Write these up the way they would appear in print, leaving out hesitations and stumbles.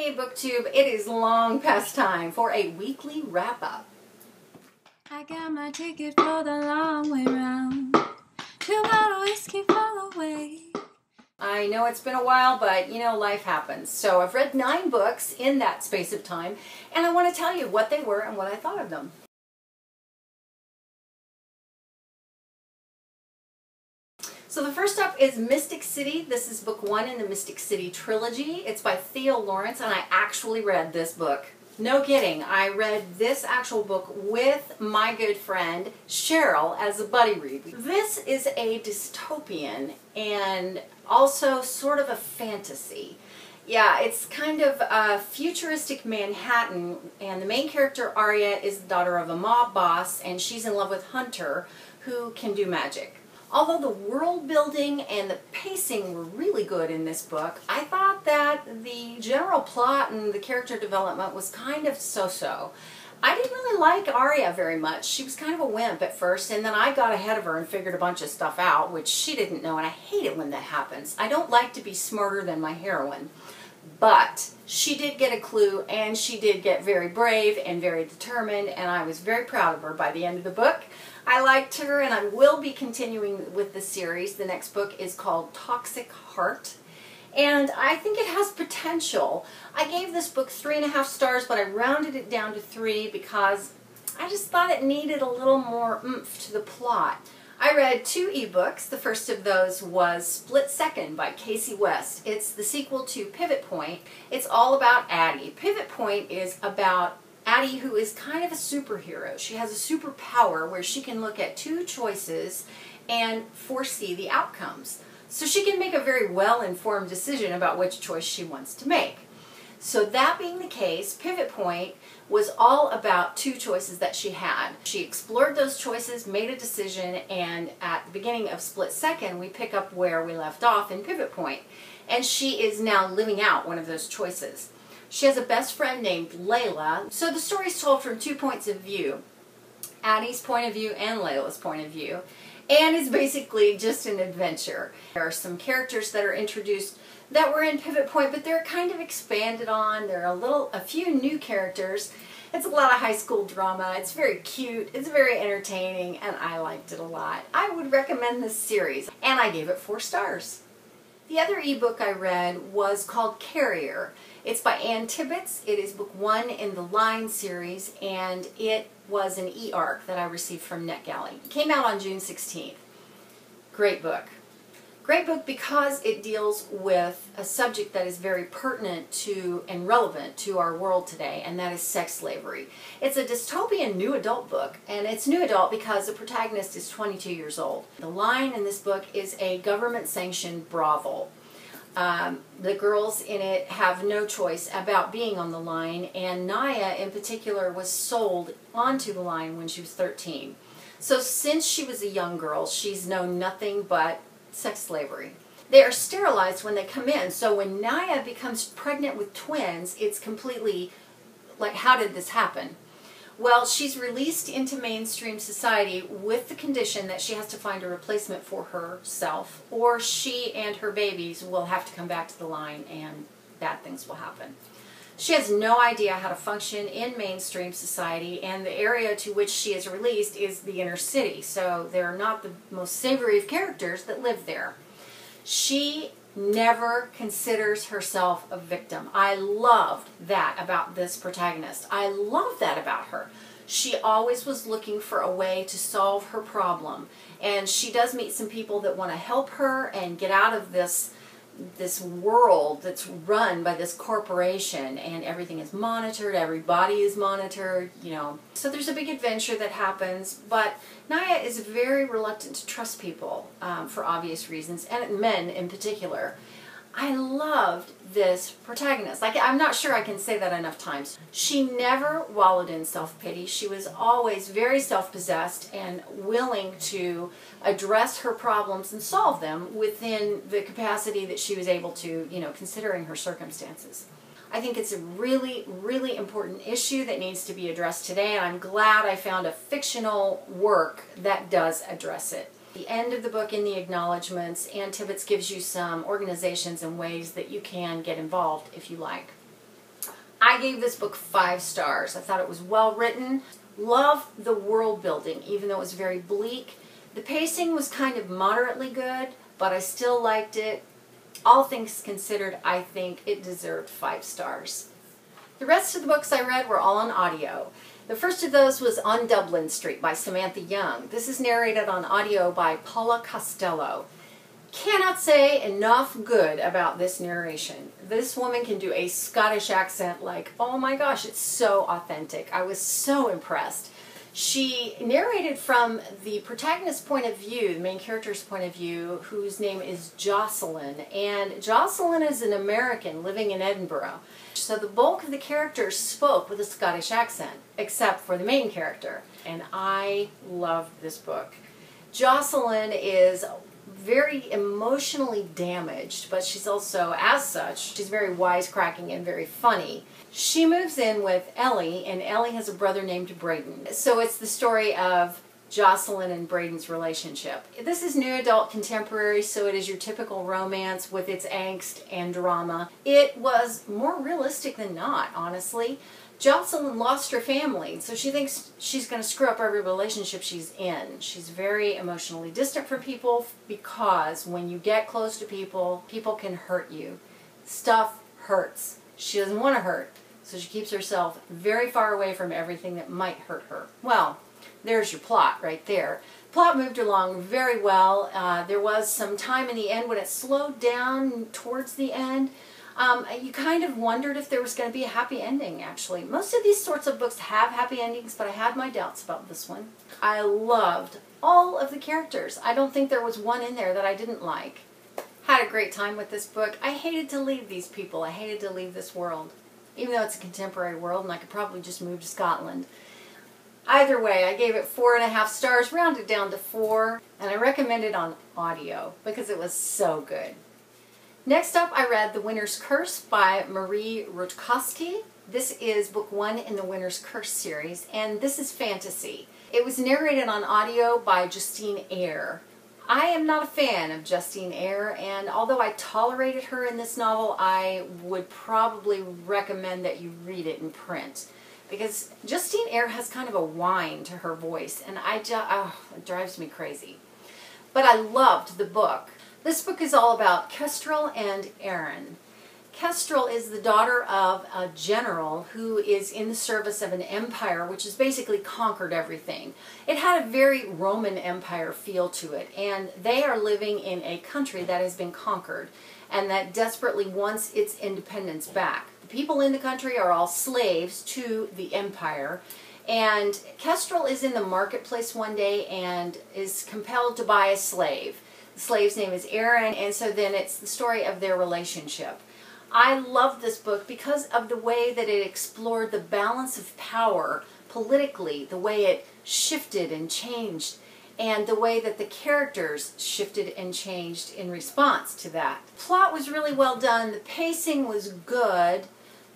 Hey BookTube, it is long past time for a weekly wrap-up. I got my ticket for the long way round. 2 bottle whiskey fall away. I know it's been a while, but you know, life happens. So I've read 9 books in that space of time, and I want to tell you what they were and what I thought of them. So the first up is Mystic City. This is book 1 in the Mystic City trilogy. It's by Theo Lawrence, and I actually read this book. No kidding. I read this actual book with my good friend Cheryl as a buddy read. This is a dystopian and also sort of a fantasy. Yeah, it's kind of a futuristic Manhattan, and the main character, Eyre, is the daughter of a mob boss, and she's in love with Hunter, who can do magic. Although the world building and the pacing were really good in this book, I thought that the general plot and the character development was kind of so-so. I didn't really like Eyre very much. She was kind of a wimp at first, and then I got ahead of her and figured a bunch of stuff out, which she didn't know, and I hate it when that happens. I don't like to be smarter than my heroine. But she did get a clue, and she did get very brave and very determined, and I was very proud of her by the end of the book. I liked her, and I will be continuing with the series. The next book is called Toxic Heart, and I think it has potential. I gave this book 3.5 stars, but I rounded it down to 3 because I just thought it needed a little more oomph to the plot. I read 2 ebooks. The first of those was Split Second by Kasie West. It's the sequel to Pivot Point. It's all about Addie. Pivot Point is about Addie, who is kind of a superhero. She has a superpower where she can look at 2 choices and foresee the outcomes. So she can make a very well-informed decision about which choice she wants to make. So that being the case, Pivot Point was all about 2 choices that she had. She explored those choices, made a decision, and at the beginning of Split Second, we pick up where we left off in Pivot Point. And she is now living out one of those choices. She has a best friend named Layla. So the story is told from 2 points of view. Addie's point of view and Layla's point of view. And it's basically just an adventure. There are some characters that are introduced that were in Pivot Point, but they're kind of expanded on. There are a few new characters. It's a lot of high school drama. It's very cute. It's very entertaining, and I liked it a lot. I would recommend this series, and I gave it 4 stars. The other ebook I read was called Carrier. It's by Tibbets. It is book 1 in the Line series, and it was an e-arc that I received from NetGalley. It came out on June 16th. Great book. Great book because it deals with a subject that is very pertinent to and relevant to our world today, and that is sex slavery. It's a dystopian new adult book, and it's new adult because the protagonist is 22 years old. The Line in this book is a government-sanctioned brothel. The girls in it have no choice about being on the line, and Naya in particular was sold onto the line when she was 13. So since she was a young girl, she's known nothing but sex slavery. They are sterilized when they come in, so when Naya becomes pregnant with twins, it's completely like, how did this happen? Well, she's released into mainstream society with the condition that she has to find a replacement for herself, or she and her babies will have to come back to the line and bad things will happen. She has no idea how to function in mainstream society, and the area to which she is released is the inner city, so they're not the most savory of characters that live there. She never considers herself a victim. I loved that about this protagonist. I love that about her. She always was looking for a way to solve her problem, and she does meet some people that want to help her and get out of this world that's run by this corporation, and everything is monitored, everybody is monitored, you know. So there's a big adventure that happens, but Naya is very reluctant to trust people for obvious reasons, and men in particular. I loved this protagonist. Like, I'm not sure I can say that enough times. She never wallowed in self-pity. She was always very self-possessed and willing to address her problems and solve them within the capacity that she was able to, you know, considering her circumstances. I think it's a really, really important issue that needs to be addressed today, and I'm glad I found a fictional work that does address it. The end of the book, in the acknowledgments, Tibbets gives you some organizations and ways that you can get involved if you like. I gave this book 5 stars. I thought it was well written. Love the world building, even though it was very bleak. The pacing was kind of moderately good, but I still liked it. All things considered, I think it deserved 5 stars. The rest of the books I read were all on audio. The first of those was On Dublin Street by Samantha Young. This is narrated on audio by Paula Costello. Cannot say enough good about this narration. This woman can do a Scottish accent like, oh my gosh, it's so authentic. I was so impressed. She narrated from the protagonist's point of view, the main character's point of view, whose name is Jocelyn. And Jocelyn is an American living in Edinburgh. So the bulk of the characters spoke with a Scottish accent, except for the main character. And I loved this book. Jocelyn is very emotionally damaged, but she's also, as such, she's very wisecracking and very funny. She moves in with Ellie, and Ellie has a brother named Braden. So it's the story of Jocelyn and Braden's relationship. This is new adult contemporary, so it is your typical romance with its angst and drama. It was more realistic than not, honestly. Jocelyn lost her family, so she thinks she's going to screw up every relationship she's in. She's very emotionally distant from people because when you get close to people, people can hurt you. Stuff hurts. She doesn't want to hurt, so she keeps herself very far away from everything that might hurt her. Well, there's your plot right there. Plot moved along very well. There was some time in the end when it slowed down towards the end. You kind of wondered if there was going to be a happy ending, actually. Most of these sorts of books have happy endings, but I had my doubts about this one. I loved all of the characters. I don't think there was one in there that I didn't like. Had a great time with this book. I hated to leave these people. I hated to leave this world, even though it's a contemporary world and I could probably just move to Scotland. Either way, I gave it 4.5 stars, rounded down to 4, and I recommend it on audio because it was so good. Next up, I read The Winter's Curse by Marie Rutkoski. This is book 1 in the Winter's Curse series, and this is fantasy. It was narrated on audio by Justine Eyre. I am not a fan of Justine Eyre, and although I tolerated her in this novel, I would probably recommend that you read it in print. Because Justine Eyre has kind of a whine to her voice, and it drives me crazy. But I loved the book. This book is all about Kestrel and Aaron. Kestrel is the daughter of a general who is in the service of an empire which has basically conquered everything. It had a very Roman Empire feel to it, and they are living in a country that has been conquered and that desperately wants its independence back. The people in the country are all slaves to the empire, and Kestrel is in the marketplace one day and is compelled to buy a slave. The slave's name is Aaron, and so then it's the story of their relationship. I love this book because of the way that it explored the balance of power politically, the way it shifted and changed, and the way that the characters shifted and changed in response to that. The plot was really well done, the pacing was good,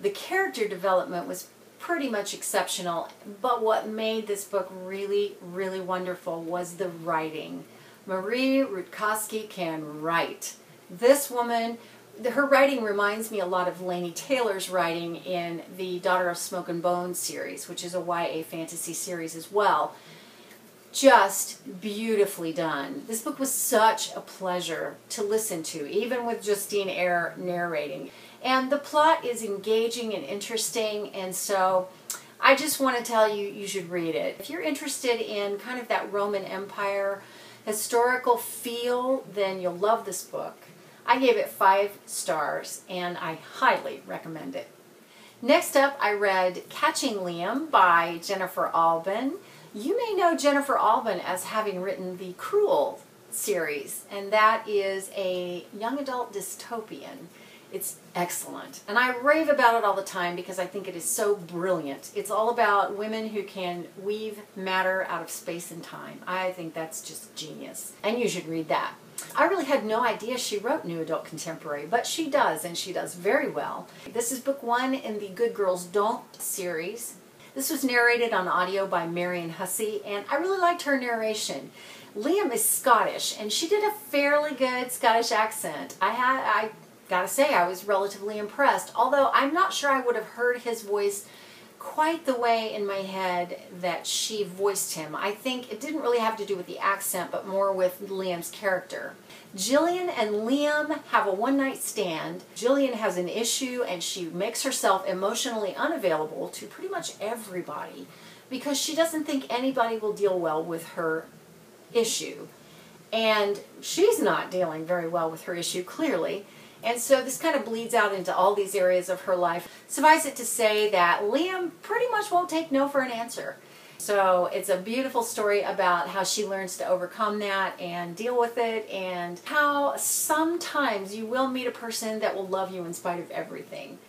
the character development was pretty much exceptional, but what made this book really, really wonderful was the writing. Marie Rutkoski can write. This woman, her writing reminds me a lot of Laini Taylor's writing in the Daughter of Smoke and Bones series, which is a YA fantasy series as well. Just beautifully done. This book was such a pleasure to listen to, even with Justine Eyre narrating. And the plot is engaging and interesting, and so I just want to tell you, you should read it. If you're interested in kind of that Roman Empire historical feel, then you'll love this book. I gave it 5 stars, and I highly recommend it. Next up, I read Catching Liam by Gennifer Albin. You may know Gennifer Albin as having written the Cruel series, and that is a young adult dystopian. It's excellent, and I rave about it all the time because I think it is so brilliant. It's all about women who can weave matter out of space and time. I think that's just genius, and you should read that. I really had no idea she wrote new adult contemporary, but she does, and she does very well. This is book 1 in the Good Girls Don't series. This was narrated on audio by Marian Hussey, and I really liked her narration. Liam is Scottish, and she did a fairly good Scottish accent. I gotta say, I was relatively impressed. Although I'm not sure I would have heard his voice quite the way in my head that she voiced him. I think it didn't really have to do with the accent, but more with Liam's character. Jillian and Liam have a one-night stand. Jillian has an issue and she makes herself emotionally unavailable to pretty much everybody because she doesn't think anybody will deal well with her issue. And she's not dealing very well with her issue, clearly. And so this kind of bleeds out into all these areas of her life. Suffice it to say that Liam pretty much won't take no for an answer. So it's a beautiful story about how she learns to overcome that and deal with it, and how sometimes you will meet a person that will love you in spite of everything.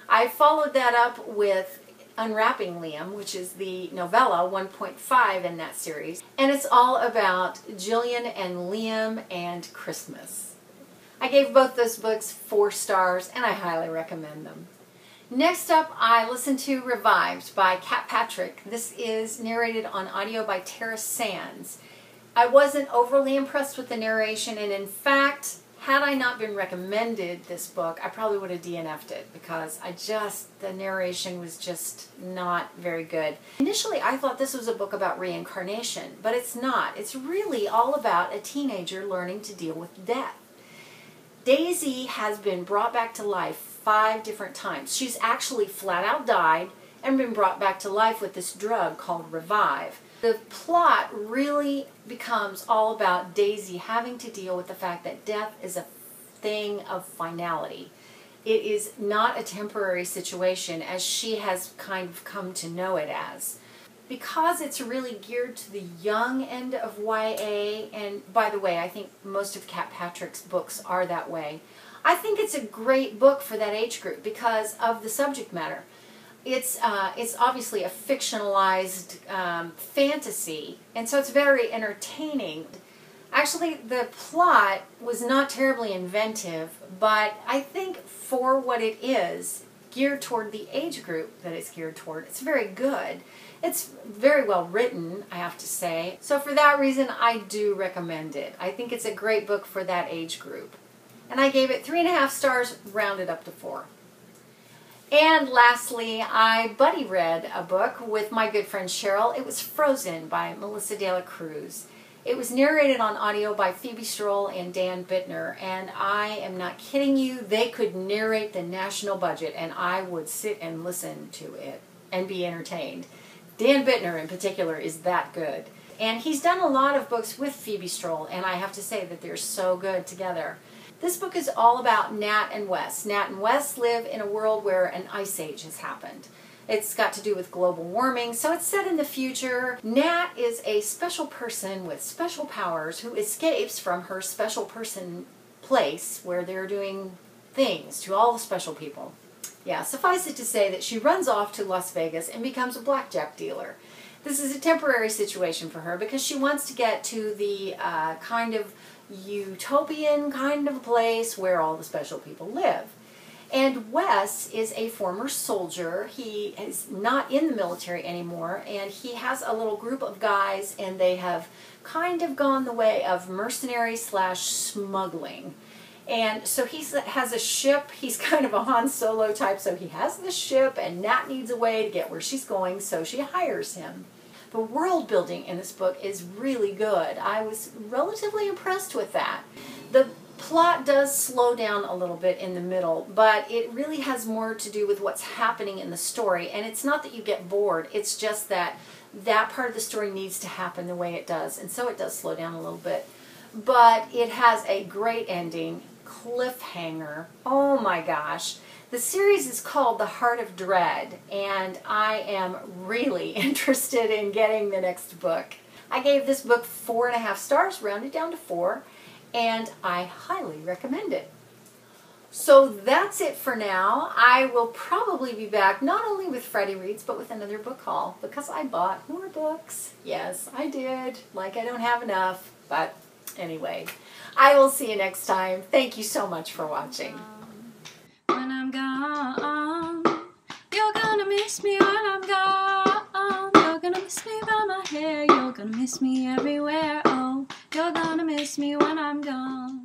I followed that up with Unwrapping Liam, which is the novella 1.5 in that series. And it's all about Jillian and Liam and Christmas. I gave both those books 4 stars, and I highly recommend them. Next up, I listened to Revived by Kat Patrick. This is narrated on audio by Tara Sands. I wasn't overly impressed with the narration, and in fact, had I not been recommended this book, I probably would have DNF'd it because the narration was just not very good. Initially, I thought this was a book about reincarnation, but it's not. It's really all about a teenager learning to deal with death. Daisy has been brought back to life 5 different times. She's actually flat out died and been brought back to life with this drug called Revive. The plot really becomes all about Daisy having to deal with the fact that death is a thing of finality. It is not a temporary situation as she has kind of come to know it as. Because it's really geared to the young end of YA, and by the way, I think most of Kat Patrick's books are that way. I think it's a great book for that age group because of the subject matter. It's obviously a fictionalized fantasy, and so it's very entertaining. Actually, the plot was not terribly inventive, but I think for what it is, geared toward the age group that it's geared toward, it's very good. It's very well written, I have to say. So for that reason, I do recommend it. I think it's a great book for that age group. And I gave it 3.5 stars, rounded up to 4. And lastly, I buddy read a book with my good friend Cheryl. It was Frozen by Melissa de la Cruz. It was narrated on audio by Phoebe Strole and Dan Bittner, and I am not kidding you, they could narrate the national budget and I would sit and listen to it and be entertained. Dan Bittner in particular is that good. And he's done a lot of books with Phoebe Strole, and I have to say that they're so good together. This book is all about Nat and Wes. Nat and Wes live in a world where an ice age has happened. It's got to do with global warming, so it's set in the future. Nat is a special person with special powers who escapes from her special person place where they're doing things to all the special people. Yeah, suffice it to say that she runs off to Las Vegas and becomes a blackjack dealer. This is a temporary situation for her because she wants to get to the kind of utopian kind of place where all the special people live. And Wes is a former soldier. He is not in the military anymore, and he has a little group of guys, and they have kind of gone the way of mercenary / smuggling. And so he has a ship. He's kind of a Han Solo type, so he has the ship, and Nat needs a way to get where she's going, so she hires him. The world building in this book is really good. I was relatively impressed with that. The plot does slow down a little bit in the middle, but it really has more to do with what's happening in the story, and it's not that you get bored, it's just that that part of the story needs to happen the way it does, and so it does slow down a little bit. But it has a great ending, cliffhanger. Oh my gosh. The series is called The Heart of Dread, and I am really interested in getting the next book. I gave this book 4.5 stars, rounded down to 4, and I highly recommend it. So that's it for now. I will probably be back not only with Friday Reads, but with another book haul, because I bought more books. Yes, I did. Like I don't have enough, but anyway. I will see you next time. Thank you so much for watching. When I'm gone, you're gonna miss me when I'm gone. You're gonna miss me by my hair. You're gonna miss me everywhere. Oh, you're gonna miss me when I'm gone.